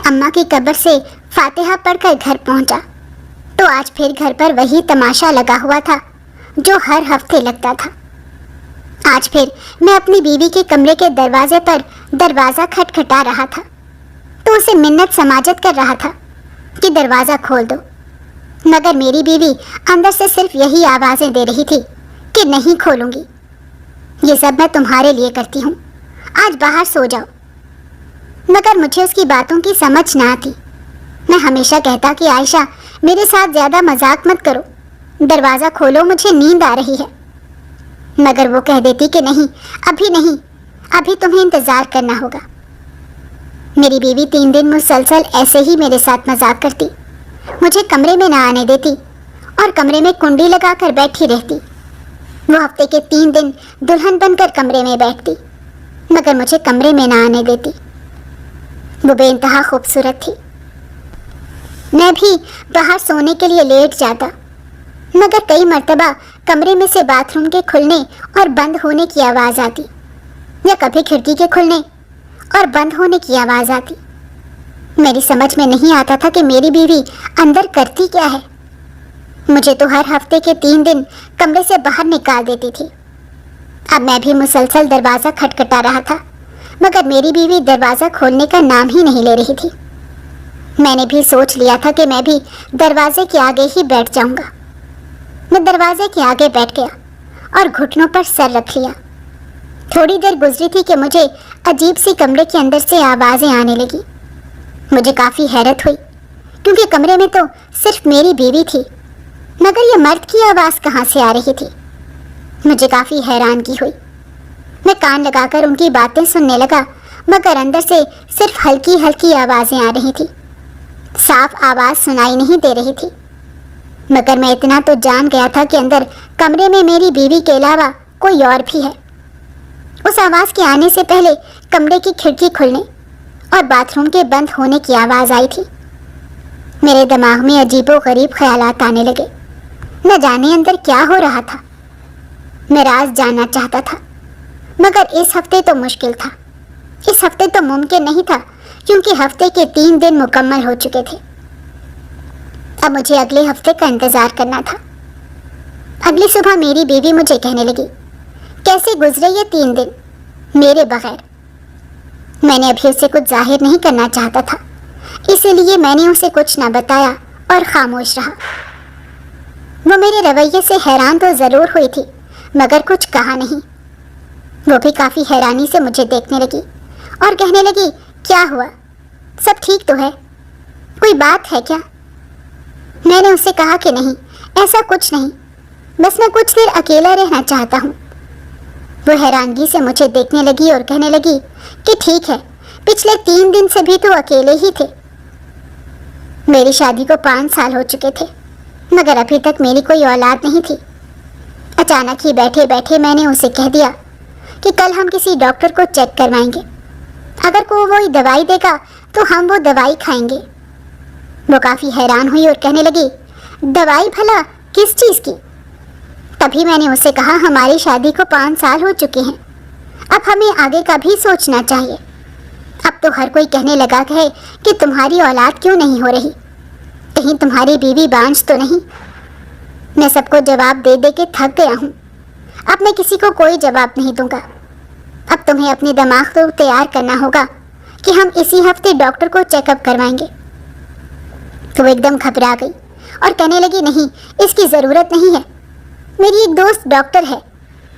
اماں کی قبر سے فاتحہ پڑھ کر گھر پہنچا تو آج پھر گھر پر وہی تماشا لگا ہوا تھا جو ہر ہفتے لگتا تھا۔ آج پھر میں اپنی بیوی کے کمرے کے دروازے پر دروازہ کھٹکھٹا رہا تھا تو اسے منت سماجت کر رہا تھا کہ دروازہ کھول دو، مگر میری بیوی اندر سے صرف یہی آوازیں دے رہی تھی کہ نہیں کھولوں گی، یہ سب میں تمہارے لیے کرتی ہوں، آج باہر سو جاؤ۔ مگر مجھے اس کی باتوں کی سمجھ نہ آتی۔ میں ہمیشہ کہتا کہ عائشہ میرے ساتھ زیادہ مذاق مت کرو، دروازہ کھولو، مجھے نیند آ رہی ہے، مگر وہ کہہ دیتی کہ نہیں، ابھی تمہیں انتظار کرنا ہوگا۔ میری بیوی 3 دن مسلسل ایسے ہی میرے ساتھ مذاق کرتی، مجھے کمرے میں نہ آنے دیتی اور کمرے میں کنڈی لگا کر بیٹھی رہتی۔ وہ ہفتے کے 3 دن دلہن بن کر کمرے میں بیٹھتی مگر مجھے کمرے میں نہ آنے دیتی۔ وہ بے انتہا خوبصورت تھی۔ میں بھی باہر سونے کے لیے لیٹ جاتا مگر کئی مرتبہ کمرے میں سے باتھ روم کے کھلنے اور بند ہونے کی آواز آتی یا کبھی کھڑکی کے کھلنے اور بند ہونے کی آواز آتی۔ میری سمجھ میں نہیں آتا تھا کہ میری بیوی اندر کرتی کیا ہے۔ مجھے تو ہر ہفتے کے 3 دن کمرے سے باہر نکال دیتی تھی۔ اب میں بھی مسلسل دروازہ کھٹکھٹا رہا تھا مگر میری بیوی دروازہ کھولنے کا نام ہی نہیں لے رہی تھی۔ میں نے بھی سوچ لیا تھا کہ میں بھی دروازے کے آگے ہی بیٹھ جاؤں گا۔ میں دروازے کے آگے بیٹھ گیا اور گھٹنوں پر سر رکھ لیا۔ تھوڑی دیر گزری تھی کہ مجھے عجیب سی کمرے کے اندر سے آوازیں آنے لگی۔ مجھے کافی حیرت ہوئی کیونکہ کمرے میں تو صرف میری بیوی تھی مگر یہ مرد کی آواز کہاں سے آ رہی تھی۔ مجھے کافی حیرانگی ہوئی۔ میں کان لگا کر ان کی باتیں سننے لگا مگر اندر سے صرف ہلکی ہلکی آوازیں آ رہی تھی، صاف آواز سنائی نہیں دے رہی تھی۔ مگر میں اتنا تو جان گیا تھا کہ اندر کمرے میں میری بیوی کے علاوہ کوئی اور بھی ہے۔ اس آواز کے آنے سے پہلے کمرے کی کھڑکی کھلنے اور باتھ روم کے بند ہونے کی آواز آئی تھی۔ میرے دماغ میں عجیب و غریب خیالات آنے لگے۔ نہ جانے اندر کیا ہو رہا تھا۔ میں راز جاننا چاہتا تھا مگر اس ہفتے تو مشکل تھا، اس ہفتے تو ممکن نہیں تھا کیونکہ ہفتے کے 3 دن مکمل ہو چکے تھے۔ اب مجھے اگلے ہفتے کا انتظار کرنا تھا۔ اگلی صبح میری بیوی مجھے کہنے لگی، کیسے گزرے یہ 3 دن میرے بغیر؟ میں نے ابھی اسے کچھ ظاہر نہیں کرنا چاہتا تھا، اسی لیے میں نے اسے کچھ نہ بتایا اور خاموش رہا۔ وہ میرے رویے سے حیران تو ضرور ہوئی تھی مگر کچھ کہا نہیں۔ وہ بھی کافی حیرانی سے مجھے دیکھنے لگی اور کہنے لگی، کیا ہوا؟ سب ٹھیک تو ہے؟ کوئی بات ہے کیا؟ میں نے اسے کہا کہ نہیں، ایسا کچھ نہیں، بس میں کچھ دیر اکیلا رہنا چاہتا ہوں۔ وہ حیرانگی سے مجھے دیکھنے لگی اور کہنے لگی کہ ٹھیک ہے، پچھلے 3 دن سے بھی تو اکیلے ہی تھے۔ میری شادی کو 5 سال ہو چکے تھے مگر ابھی تک میری کوئی اولاد نہیں تھی۔ اچانک ہی بیٹھے بیٹھے میں نے اسے کہہ دیا کہ کل ہم کسی ڈاکٹر کو چیک کروائیں گے، اگر کوئی دوائی دے گا تو ہم وہ دوائی کھائیں گے۔ وہ کافی حیران ہوئی اور کہنے لگی، دوائی بھلا کس چیز کی؟ تبھی میں نے اسے کہا، ہماری شادی کو 5 سال ہو چکے ہیں، اب ہمیں آگے کا بھی سوچنا چاہیے۔ اب تو ہر کوئی کہنے لگا ہے کہ تمہاری اولاد کیوں نہیں ہو رہی، کہیں تمہاری بیوی بانجھ تو نہیں۔ میں سب کو جواب دے دے کے تھک گیا ہوں، اب میں کسی کو کوئی جواب نہیں دوں گا۔ اب تمہیں اپنے دماغ کو تیار کرنا ہوگا کہ ہم اسی ہفتے ڈاکٹر کو چیک اپ کروائیں گے۔ تو وہ ایک دم گھبرا گئی اور کہنے لگی، نہیں، اس کی ضرورت نہیں ہے، میری ایک دوست ڈاکٹر ہے،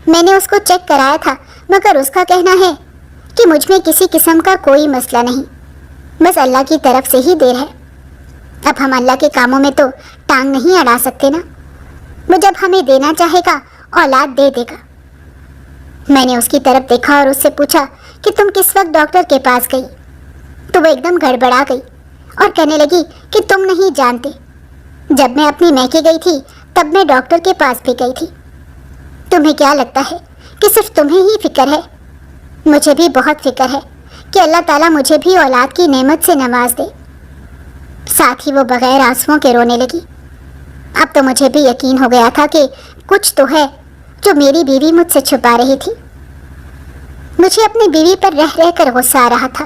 میں نے اس کو چیک کرایا تھا مگر اس کا کہنا ہے کہ مجھ میں کسی قسم کا کوئی مسئلہ نہیں، بس اللہ کی طرف سے ہی دیر ہے۔ اب ہم اللہ کے کاموں میں تو ٹانگ نہیں اڑا سکتے نا، وہ جب ہمیں دینا چاہے گا اولاد دے دے گا۔ میں نے اس کی طرف دیکھا اور اس سے پوچھا کہ تم کس وقت ڈاکٹر کے پاس گئی؟ تو وہ ایک دم گڑبڑا گئی اور کہنے لگی کہ تم نہیں جانتے، جب میں اپنی میکے گئی تھی تب میں ڈاکٹر کے پاس بھی گئی تھی۔ تمہیں کیا لگتا ہے کہ صرف تمہیں ہی فکر ہے؟ مجھے بھی بہت فکر ہے کہ اللہ تعالیٰ مجھے بھی اولاد کی نعمت سے نواز دے۔ ساتھ ہی وہ بغیر آنسوؤں کے رونے لگی۔ اب تو مجھے بھی یقین ہو گیا تھا کہ کچھ تو ہے جو میری بیوی مجھ سے چھپا رہی تھی۔ مجھے اپنی بیوی پر رہ رہ کر غصہ آ رہا تھا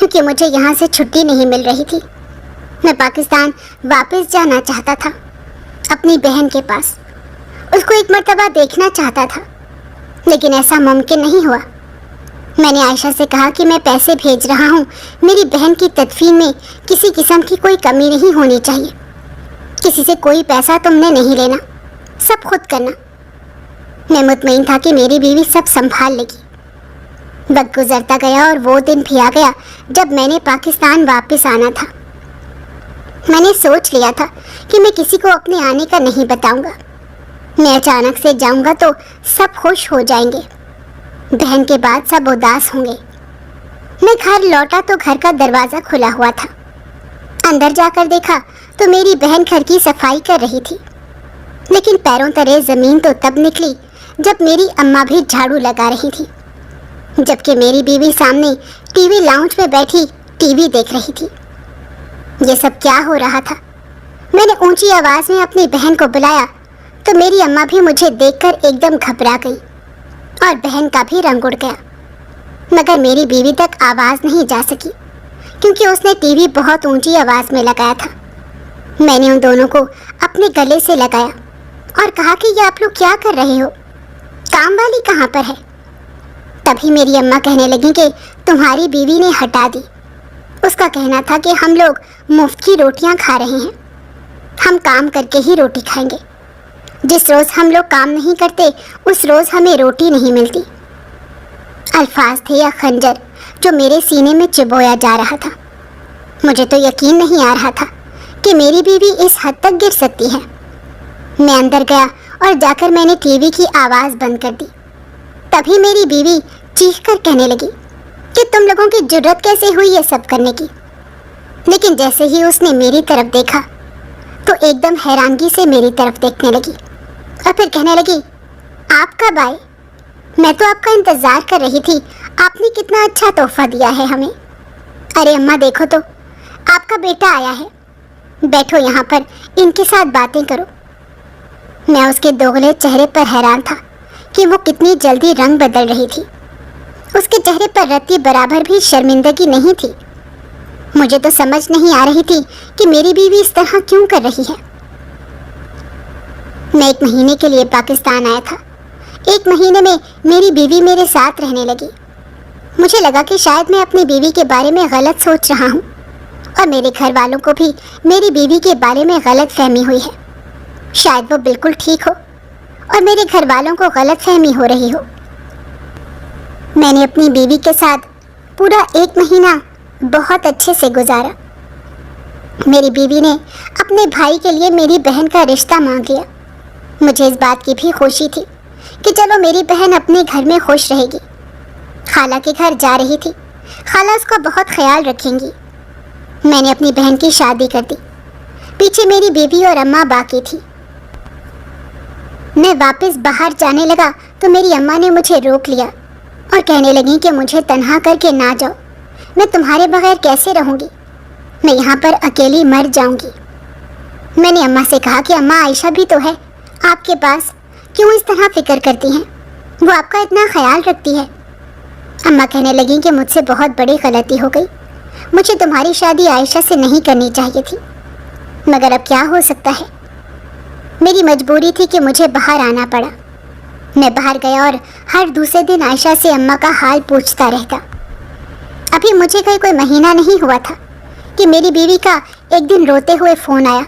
کیونکہ مجھے یہاں سے چھٹی نہیں مل رہی تھی۔ میں پاکستان واپس جانا چاہتا تھا، اپنی بہن کے پاس۔ اس کو ایک مرتبہ دیکھنا چاہتا تھا، لیکن ایسا ممکن نہیں ہوا۔ میں نے عائشہ سے کہا کہ میں پیسے بھیج رہا ہوں، میری بہن کی تدفین میں کسی قسم کی کوئی کمی نہیں ہونی چاہیے، کسی سے کوئی پیسہ تم نے نہیں لینا، سب خود کرنا۔ میں مطمئن تھا کہ میری بیوی سب سنبھال لے گی۔ وقت گزرتا گیا اور وہ دن بھی آ گیا جب میں نے پاکستان واپس آنا تھا۔ میں نے سوچ لیا تھا کہ میں کسی کو اپنے آنے کا نہیں بتاؤں گا۔ میں اچانک سے جاؤں گا تو سب خوش ہو جائیں گے، بہن کے بعد سب اداس ہوں گے۔ میں گھر لوٹا تو گھر کا دروازہ کھلا ہوا تھا۔ اندر جا کر دیکھا تو میری بہن گھر کی صفائی کر رہی تھی، لیکن پیروں تلے زمین تو تب نکلی جب میری اماں بھی جھاڑو لگا رہی تھی، جبکہ میری بیوی سامنے ٹی وی لاؤنج میں بیٹھی ٹی وی دیکھ رہی تھی۔ یہ سب کیا ہو رہا تھا؟ میں نے اونچی آواز میں اپنی بہن کو بلایا تو میری اماں بھی مجھے دیکھ کر ایک دم گھبرا گئی اور بہن کا بھی رنگ اڑ گیا، مگر میری بیوی تک آواز نہیں جا سکی کیونکہ اس نے ٹی وی بہت اونچی آواز میں لگایا تھا۔ میں نے ان دونوں کو اپنے گلے سے لگایا اور کہا کہ یہ آپ لوگ کیا کر رہے ہو؟ کام والی کہاں پر ہے؟ تبھی میری اماں کہنے لگی کہ تمہاری بیوی نے ہٹا دی، اس کا کہنا تھا کہ ہم لوگ مفت کی روٹیاں کھا رہے ہیں، ہم کام کر کے ہی روٹی کھائیں گے، جس روز ہم لوگ کام نہیں کرتے اس روز ہمیں روٹی نہیں ملتی۔ الفاظ تھے یا خنجر جو میرے سینے میں چبویا جا رہا تھا۔ مجھے تو یقین نہیں آ رہا تھا کہ میری بیوی اس حد تک گر سکتی ہے۔ میں اندر گیا اور جا کر میں نے ٹی وی کی آواز بند کر دی۔ تبھی میری بیوی چیخ کر کہنے لگی کہ تم لوگوں کی جرت کیسے ہوئی یہ سب کرنے کی؟ لیکن جیسے ہی اس نے میری طرف دیکھا تو ایک دم حیرانگی سے میری طرف دیکھنے لگی اور پھر کہنے لگی، آپ کب آئے؟ میں تو آپ کا انتظار کر رہی تھی، آپ نے کتنا اچھا تحفہ دیا ہے ہمیں۔ ارے اماں دیکھو تو، آپ کا بیٹا آیا ہے، بیٹھو یہاں پر ان کے ساتھ باتیں کرو۔ میں اس کے دوغلے چہرے پر حیران تھا کہ وہ کتنی جلدی رنگ بدل رہی تھی۔ اس کے چہرے پر رتی برابر بھی شرمندگی نہیں تھی۔ مجھے تو سمجھ نہیں آ رہی تھی کہ میری بیوی اس طرح کیوں کر رہی ہے۔ میں 1 مہینے کے لیے پاکستان آیا تھا۔ 1 مہینے میں میری بیوی میرے ساتھ رہنے لگی۔ مجھے لگا کہ شاید میں اپنی بیوی کے بارے میں غلط سوچ رہا ہوں اور میرے گھر والوں کو بھی میری بیوی کے بارے میں غلط فہمی ہوئی ہے۔ شاید وہ بالکل ٹھیک ہو اور میرے گھر والوں کو غلط فہمی ہو رہی ہو۔ میں نے اپنی بیوی کے ساتھ پورا 1 مہینہ بہت اچھے سے گزارا۔ میری بیوی نے اپنے بھائی کے لیے میری بہن کا رشتہ مانگ لیا۔ مجھے اس بات کی بھی خوشی تھی کہ چلو میری بہن اپنے گھر میں خوش رہے گی۔ خالہ کے گھر جا رہی تھی، خالہ اس کا بہت خیال رکھیں گی۔ میں نے اپنی بہن کی شادی کر دی، پیچھے میری بیوی اور اماں باقی تھی۔ میں واپس باہر جانے لگا تو میری اماں نے مجھے روک لیا اور کہنے لگی کہ مجھے تنہا کر کے نہ جاؤ، میں تمہارے بغیر کیسے رہوں گی؟ میں یہاں پر اکیلی مر جاؤں گی۔ میں نے اماں سے کہا کہ اماں عائشہ بھی تو ہے آپ کے پاس، کیوں اس طرح فکر کرتی ہیں؟ وہ آپ کا اتنا خیال رکھتی ہے۔ اماں کہنے لگیں کہ مجھ سے بہت بڑی غلطی ہو گئی، مجھے تمہاری شادی عائشہ سے نہیں کرنی چاہیے تھی، مگر اب کیا ہو سکتا ہے؟ میری مجبوری تھی کہ مجھے باہر آنا پڑا۔ میں باہر گیا اور ہر دوسرے دن عائشہ سے اماں کا حال پوچھتا رہتا۔ ابھی مجھے کوئی مہینہ نہیں ہوا تھا کہ میری بیوی کا ایک دن روتے ہوئے فون آیا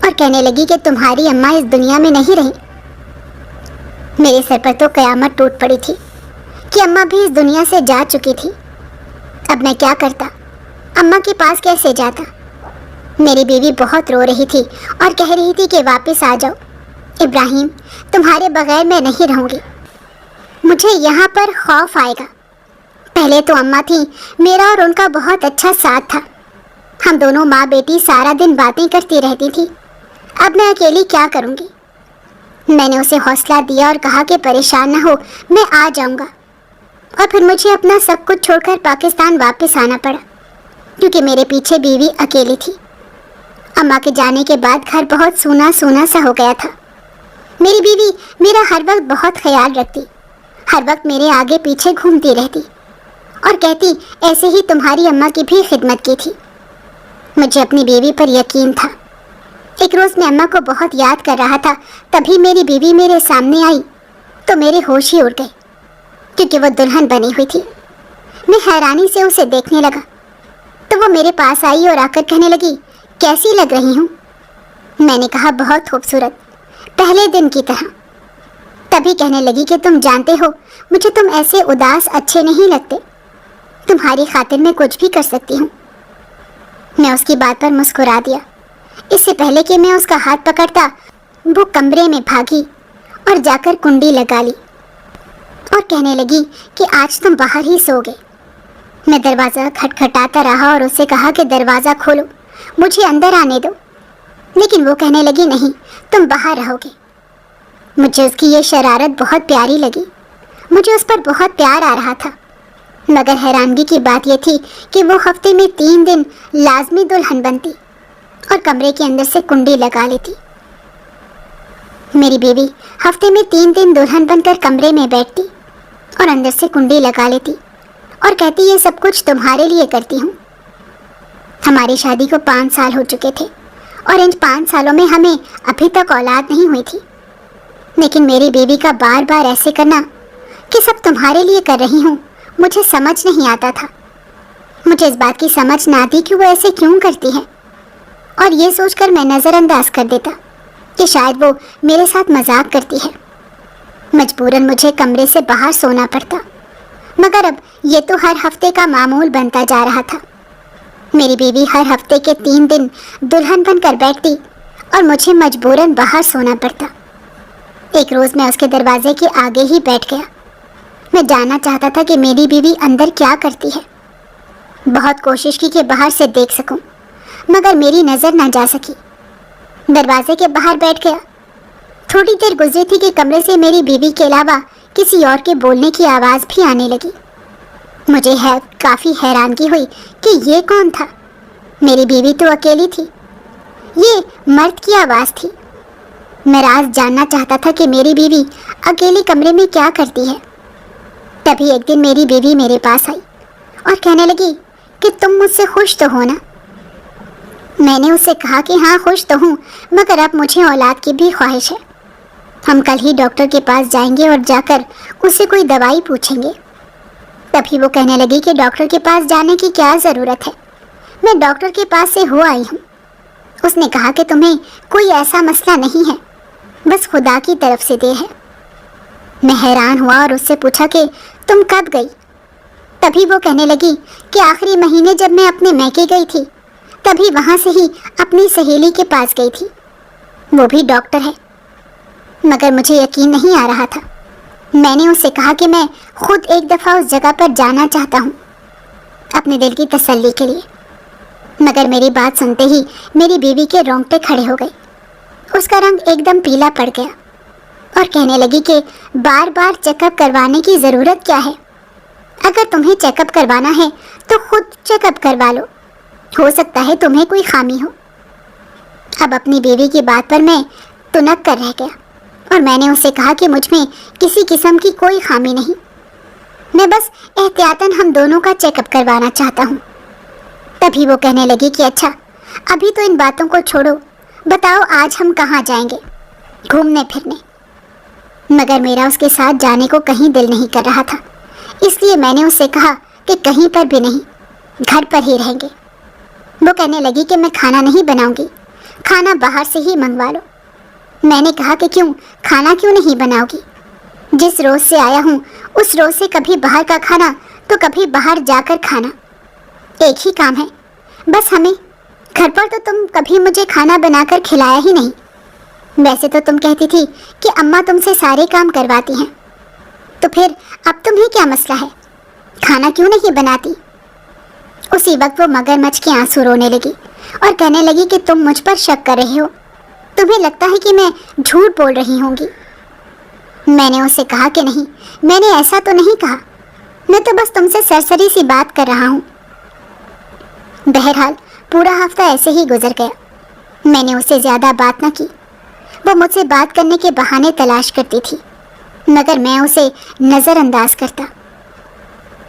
اور کہنے لگی کہ تمہاری اماں اس دنیا میں نہیں رہی۔ میرے سر پر تو قیامت ٹوٹ پڑی تھی کہ اماں بھی اس دنیا سے جا چکی تھی۔ اب میں کیا کرتا؟ اماں کے پاس کیسے جاتا؟ میری بیوی بہت رو رہی تھی اور کہہ رہی تھی کہ واپس آ جاؤ ابراہیم، تمہارے بغیر میں نہیں رہوں گی، مجھے یہاں پر خوف آئے گا۔ پہلے تو اماں تھیں، میرا اور ان کا بہت اچھا ساتھ تھا، ہم دونوں ماں بیٹی سارا دن باتیں کرتی رہتی تھی۔ اب میں اکیلی کیا کروں گی؟ میں نے اسے حوصلہ دیا اور کہا کہ پریشان نہ ہو، میں آ جاؤں گا۔ اور پھر مجھے اپنا سب کچھ چھوڑ کر پاکستان واپس آنا پڑا کیونکہ میرے پیچھے بیوی اکیلی تھی۔ اماں کے جانے کے بعد گھر بہت سونا سونا سا ہو گیا تھا۔ میری بیوی میرا ہر وقت بہت خیال رکھتی، ہر وقت میرے آگے پیچھے گھومتی رہتی اور کہتی ایسے ہی تمہاری اماں کی بھی خدمت کی تھی۔ مجھے اپنی بیوی پر یقین تھا۔ ایک روز میں اماں کو بہت یاد کر رہا تھا، تبھی میری بیوی میرے سامنے آئی تو میرے ہوش ہی اڑ گئے، کیونکہ وہ دلہن بنی ہوئی تھی۔ میں حیرانی سے اسے دیکھنے لگا تو وہ میرے پاس آئی اور آ کر کہنے لگی، کیسی لگ رہی ہوں؟ میں نے کہا، بہت خوبصورت، پہلے دن کی طرح۔ تبھی کہنے لگی کہ تم جانتے ہو مجھے تم ایسے اداس اچھے نہیں لگتے، تمہاری خاطر میں کچھ بھی کر سکتی ہوں۔ میں اس کی بات پر مسکرا دیا۔ اس سے پہلے کہ میں اس کا ہاتھ پکڑتا، وہ کمرے میں بھاگی اور جا کر کنڈی لگا لی اور کہنے لگی کہ آج تم باہر ہی سو گے۔ میں دروازہ کھٹکھٹاتا رہا اور اس سے کہا کہ دروازہ کھولو، مجھے اندر آنے دو، لیکن وہ کہنے لگی نہیں، تم باہر رہو گے۔ مجھے اس کی یہ شرارت بہت پیاری لگی، مجھے اس پر بہت پیار آ رہا تھا، مگر حیرانگی کی بات یہ تھی کہ وہ ہفتے میں 3 دن لازمی دلہن بنتی اور کمرے کے اندر سے کنڈی لگا لیتی۔ میری بیوی ہفتے میں 3 دن دلہن بن کر کمرے میں بیٹھتی اور اندر سے کنڈی لگا لیتی اور کہتی یہ سب کچھ تمہارے لیے کرتی ہوں۔ ہماری شادی کو 5 سال ہو چکے تھے اور ان 5 سالوں میں ہمیں ابھی تک اولاد نہیں ہوئی تھی، لیکن میری بیوی کا بار بار ایسے کرنا کہ سب تمہارے لیے کر رہی ہوں مجھے سمجھ نہیں آتا تھا۔ مجھے اس بات کی سمجھ نہ آتی کہ وہ ایسے کیوں کرتی ہے، اور یہ سوچ کر میں نظر انداز کر دیتا کہ شاید وہ میرے ساتھ مذاق کرتی ہے۔ مجبوراً مجھے کمرے سے باہر سونا پڑتا، مگر اب یہ تو ہر ہفتے کا معمول بنتا جا رہا تھا۔ میری بیوی ہر ہفتے کے 3 دن دلہن بن کر بیٹھتی اور مجھے مجبوراً باہر سونا پڑتا۔ ایک روز میں اس کے دروازے کے آگے ہی بیٹھ گیا۔ میں جاننا چاہتا تھا کہ میری بیوی اندر کیا کرتی ہے۔ بہت کوشش کی کہ باہر سے دیکھ سکوں، مگر میری نظر نہ جا سکی۔ دروازے کے باہر بیٹھ گیا۔ تھوڑی دیر گزری تھی کہ کمرے سے میری بیوی کے علاوہ کسی اور کے بولنے کی آواز بھی آنے لگی۔ مجھے کافی حیرانگی ہوئی کہ یہ کون تھا۔ میری بیوی تو اکیلی تھی، یہ مرد کی آواز تھی۔ میں راز جاننا چاہتا تھا کہ میری بیوی اکیلی کمرے میں کیا کرتی ہے۔ تبھی ایک دن میری بیوی میرے پاس آئی اور کہنے لگی کہ تم مجھ سے خوش تو ہو نا؟ میں نے اس سے کہا کہ ہاں خوش تو ہوں، مگر اب مجھے اولاد کی بھی خواہش ہے۔ ہم کل ہی ڈاکٹر کے پاس جائیں گے اور جا کر اس سے کوئی دوائی پوچھیں گے۔ تبھی وہ کہنے لگی کہ ڈاکٹر کے پاس جانے کی کیا ضرورت ہے، میں ڈاکٹر کے پاس سے ہو آئی ہوں۔ اس نے کہا کہ تمہیں کوئی ایسا مسئلہ نہیں ہے، بس خدا کی طرف سے دے ہے۔ میں حیران ہوا اور اس سے پوچھا کہ تم کب گئی؟ تبھی وہ کہنے لگی کہ آخری مہینے جب میں اپنے میکے گئی تھی، تبھی وہاں سے ہی اپنی سہیلی کے پاس گئی تھی، وہ بھی ڈاکٹر ہے۔ مگر مجھے یقین نہیں آ رہا تھا۔ میں نے اس سے کہا کہ میں خود ایک دفعہ اس جگہ پر جانا چاہتا ہوں اپنے دل کی تسلی کے لیے، مگر میری بات سنتے ہی میری بیوی کے رونگٹے کھڑے ہو گئے۔ اس کا رنگ ایک دم پیلا پڑ گیا اور کہنے لگی کہ بار بار چیک اپ کروانے کی ضرورت کیا ہے؟ اگر تمہیں چیک اپ کروانا ہے تو خود چیک اپ کروا لو، ہو سکتا ہے تمہیں کوئی خامی ہو۔ اب اپنی بیوی کی بات پر میں تنک کر رہ گیا اور میں نے اسے کہا کہ مجھ میں کسی قسم کی کوئی خامی نہیں، میں بس احتیاطاً ہم دونوں کا چیک اپ کروانا چاہتا ہوں۔ تبھی وہ کہنے لگی کہ اچھا ابھی تو ان باتوں کو چھوڑو، بتاؤ آج ہم کہاں جائیں گے گھومنے پھرنے؟ مگر میرا اس کے ساتھ جانے کو کہیں دل نہیں کر رہا تھا، اس لیے میں نے اس سے کہا کہ کہیں پر بھی نہیں، گھر پر ہی رہیں گے۔ وہ کہنے لگی کہ میں کھانا نہیں بناؤں گی، کھانا باہر سے ہی منگوا لو۔ میں نے کہا کہ کیوں، کھانا کیوں نہیں بناؤ گی؟ جس روز سے آیا ہوں اس روز سے کبھی باہر کا کھانا تو کبھی باہر جا کر کھانا، ایک ہی کام ہے بس ہمیں۔ گھر پر تو تم کبھی مجھے کھانا بنا کر کھلایا ہی نہیں، ویسے تو تم کہتی تھی کہ اماں تم سے سارے کام کرواتی ہیں، تو پھر اب تمہیں کیا مسئلہ ہے، کھانا کیوں نہیں بناتی؟ اسی وقت وہ مگرمچھ کے آنسو رونے لگی اور کہنے لگی کہ تم مجھ پر شک کر رہے ہو، تمہیں لگتا ہے کہ میں جھوٹ بول رہی ہوں گی۔ میں نے اس سے کہا کہ نہیں، میں نے ایسا تو نہیں کہا، میں تو بس تم سے سرسری سی بات کر رہا ہوں۔ بہرحال پورا ہفتہ ایسے ہی گزر گیا، میں نے اس سے زیادہ بات نہ کی۔ وہ مجھ سے بات کرنے کے بہانے تلاش کرتی تھی، مگر میں اسے نظر انداز کرتا۔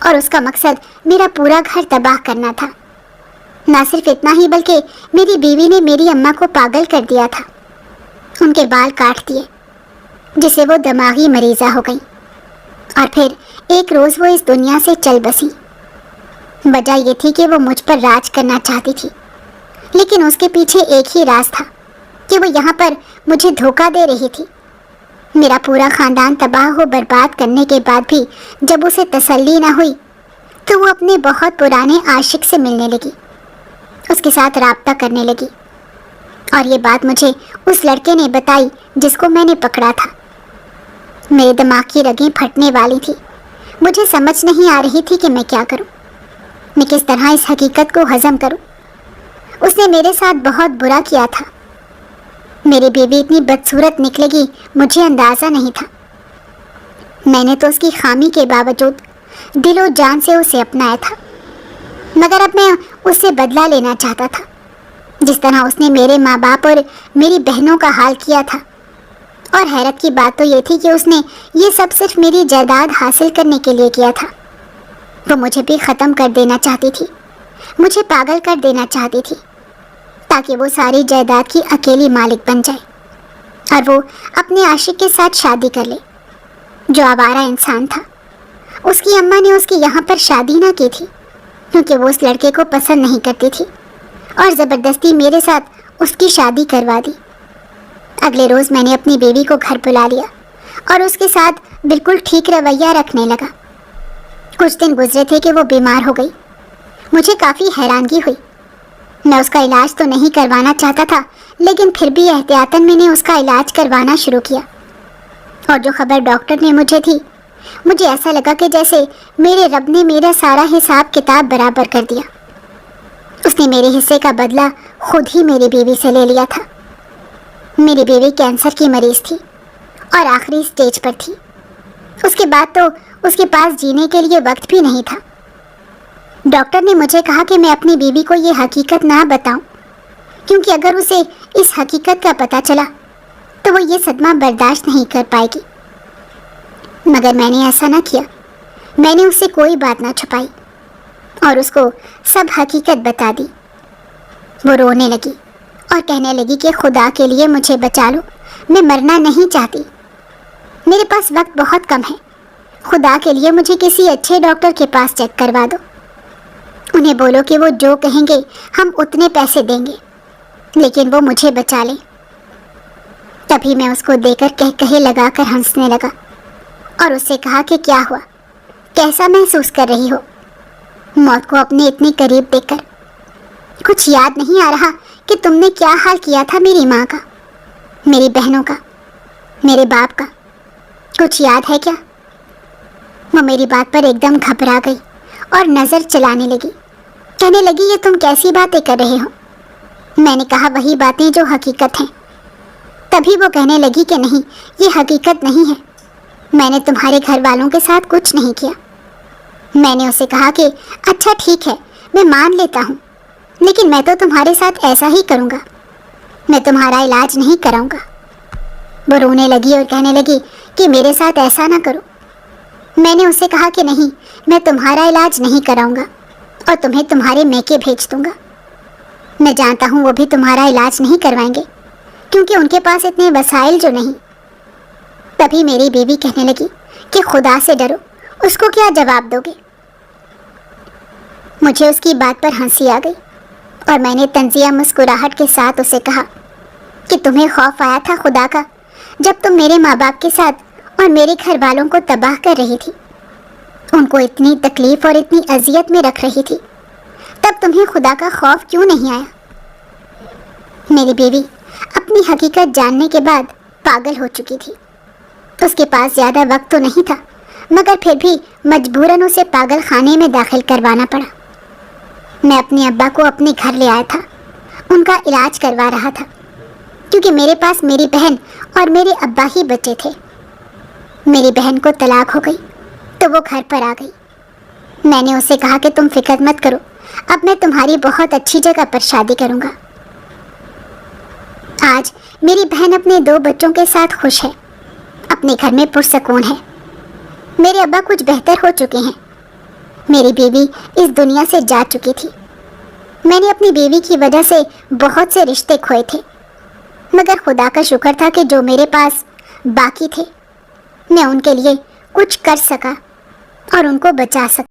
اور اس کا مقصد میرا پورا گھر تباہ کرنا تھا۔ نہ صرف اتنا ہی بلکہ میری بیوی نے میری اماں کو پاگل کر دیا تھا، ان کے بال کاٹ دیے جس سے وہ دماغی مریضہ ہو گئی، اور پھر ایک روز وہ اس دنیا سے چل بسی۔ وجہ یہ تھی کہ وہ مجھ پر راج کرنا چاہتی تھی، لیکن اس کے پیچھے ایک ہی راز تھا کہ وہ یہاں پر مجھے دھوکہ دے رہی تھی۔ میرا پورا خاندان تباہ و برباد کرنے کے بعد بھی جب اسے تسلی نہ ہوئی تو وہ اپنے بہت پرانے عاشق سے ملنے لگی، اس کے ساتھ رابطہ کرنے لگی، اور یہ بات مجھے اس لڑکے نے بتائی جس کو میں نے پکڑا تھا۔ میرے دماغ کی رگیں پھٹنے والی تھی، مجھے سمجھ نہیں آ رہی تھی کہ میں کیا کروں، میں کس طرح اس حقیقت کو ہضم کروں۔ اس نے میرے ساتھ بہت برا کیا تھا، میری بیوی اتنی بدصورت نکلے گی مجھے اندازہ نہیں تھا۔ میں نے تو اس کی خامی کے باوجود دل و جان سے اسے اپنایا تھا، مگر اب میں اس سے بدلہ لینا چاہتا تھا، جس طرح اس نے میرے ماں باپ اور میری بہنوں کا حال کیا تھا۔ اور حیرت کی بات تو یہ تھی کہ اس نے یہ سب صرف میری جائیداد حاصل کرنے کے لیے کیا تھا۔ وہ مجھے بھی ختم کر دینا چاہتی تھی، مجھے پاگل کر دینا چاہتی تھی، تاکہ وہ ساری جائیداد کی اکیلی مالک بن جائے اور وہ اپنے عاشق کے ساتھ شادی کر لے جو آوارہ انسان تھا۔ اس کی اماں نے اس کی یہاں پر شادی نہ کی تھی کیونکہ وہ اس لڑکے کو پسند نہیں کرتی تھی، اور زبردستی میرے ساتھ اس کی شادی کروا دی۔ اگلے روز میں نے اپنی بیوی کو گھر بلا لیا اور اس کے ساتھ بالکل ٹھیک رویہ رکھنے لگا۔ کچھ دن گزرے تھے کہ وہ بیمار ہو گئی، مجھے کافی حیرانگی ہوئی۔ میں اس کا علاج تو نہیں کروانا چاہتا تھا، لیکن پھر بھی احتیاطاً میں نے اس کا علاج کروانا شروع کیا، اور جو خبر ڈاکٹر نے مجھے دی، مجھے ایسا لگا کہ جیسے میرے رب نے میرا سارا حساب کتاب برابر کر دیا۔ اس نے میرے حصے کا بدلہ خود ہی میری بیوی سے لے لیا تھا۔ میری بیوی کینسر کی مریض تھی اور آخری سٹیج پر تھی۔ اس کے بعد تو اس کے پاس جینے کے لیے وقت بھی نہیں تھا۔ ڈاکٹر نے مجھے کہا کہ میں اپنی بیوی کو یہ حقیقت نہ بتاؤں، کیونکہ اگر اسے اس حقیقت کا پتہ چلا تو وہ یہ صدمہ برداشت نہیں کر پائے گی۔ مگر میں نے ایسا نہ کیا، میں نے اس سے کوئی بات نہ چھپائی اور اس کو سب حقیقت بتا دی۔ وہ رونے لگی اور کہنے لگی کہ خدا کے لیے مجھے بچا لو، میں مرنا نہیں چاہتی، میرے پاس وقت بہت کم ہے، خدا کے لیے مجھے کسی اچھے ڈاکٹر کے پاس چیک کروا دو، انہیں بولو کہ وہ جو کہیں گے ہم اتنے پیسے دیں گے، لیکن وہ مجھے بچا لیں۔ تبھی میں اس کو دے کر کہے لگا کر ہنسنے لگا اور اس سے کہا کہ کیا ہوا، کیسا محسوس کر رہی ہو موت کو اپنے اتنے قریب دیکھ کر؟ کچھ یاد نہیں آ رہا کہ تم نے کیا حال کیا تھا میری ماں کا، میری بہنوں کا، میرے باپ کا؟ کچھ یاد ہے کیا؟ وہ میری بات پر ایک دم گھبرا گئی اور نظر چلانے لگی، کہنے لگی یہ تم کیسی باتیں کر رہے ہو؟ میں نے کہا وہی باتیں جو حقیقت ہیں۔ تبھی وہ کہنے لگی کہ نہیں، یہ حقیقت نہیں ہے، میں نے تمہارے گھر والوں کے ساتھ کچھ نہیں کیا۔ میں نے اسے کہا کہ اچھا ٹھیک ہے، میں مان لیتا ہوں، لیکن میں تو تمہارے ساتھ ایسا ہی کروں گا، میں تمہارا علاج نہیں کراؤں گا۔ وہ رونے لگی اور کہنے لگی کہ میرے ساتھ ایسا نہ کرو۔ میں نے اسے کہا کہ نہیں، میں تمہارا علاج نہیں کراؤں گا اور تمہیں تمہارے میکے بھیج دوں گا۔ میں جانتا ہوں وہ بھی تمہارا علاج نہیں کروائیں گے کیونکہ ان کے پاس اتنے وسائل جو نہیں۔ تبھی میری بیوی کہنے لگی کہ خدا سے ڈرو، اس کو کیا جواب دو گے؟ مجھے اس کی بات پر ہنسی آ گئی اور میں نے طنزیہ مسکراہٹ کے ساتھ اسے کہا کہ تمہیں خوف آیا تھا خدا کا جب تم میرے ماں باپ کے ساتھ اور میرے گھر والوں کو تباہ کر رہی تھی، ان کو اتنی تکلیف اور اتنی اذیت میں رکھ رہی تھی، تب تمہیں خدا کا خوف کیوں نہیں آیا؟ میری بیوی اپنی حقیقت جاننے کے بعد پاگل ہو چکی تھی۔ اس کے پاس زیادہ وقت تو نہیں تھا، مگر پھر بھی مجبوراً اسے پاگل خانے میں داخل کروانا پڑا۔ میں اپنے ابا کو اپنے گھر لے آیا تھا، ان کا علاج کروا رہا تھا، کیونکہ میرے پاس میری بہن اور میرے ابا ہی بچے تھے۔ میری بہن کو طلاق ہو گئی تو وہ گھر پر آ گئی۔ میں نے اسے کہا کہ تم فکر مت کرو، اب میں تمہاری بہت اچھی جگہ پر شادی کروں گا۔ آج میری بہن اپنے 2 بچوں کے ساتھ خوش ہے، اپنے گھر میں پرسکون ہے۔ میرے ابا کچھ بہتر ہو چکے ہیں، میری بیوی اس دنیا سے جا چکی تھی۔ میں نے اپنی بیوی کی وجہ سے بہت سے رشتے کھوئے تھے، مگر خدا کا شکر تھا کہ جو میرے پاس باقی تھے میں ان کے لیے کچھ کر سکا اور ان کو بچا سکا۔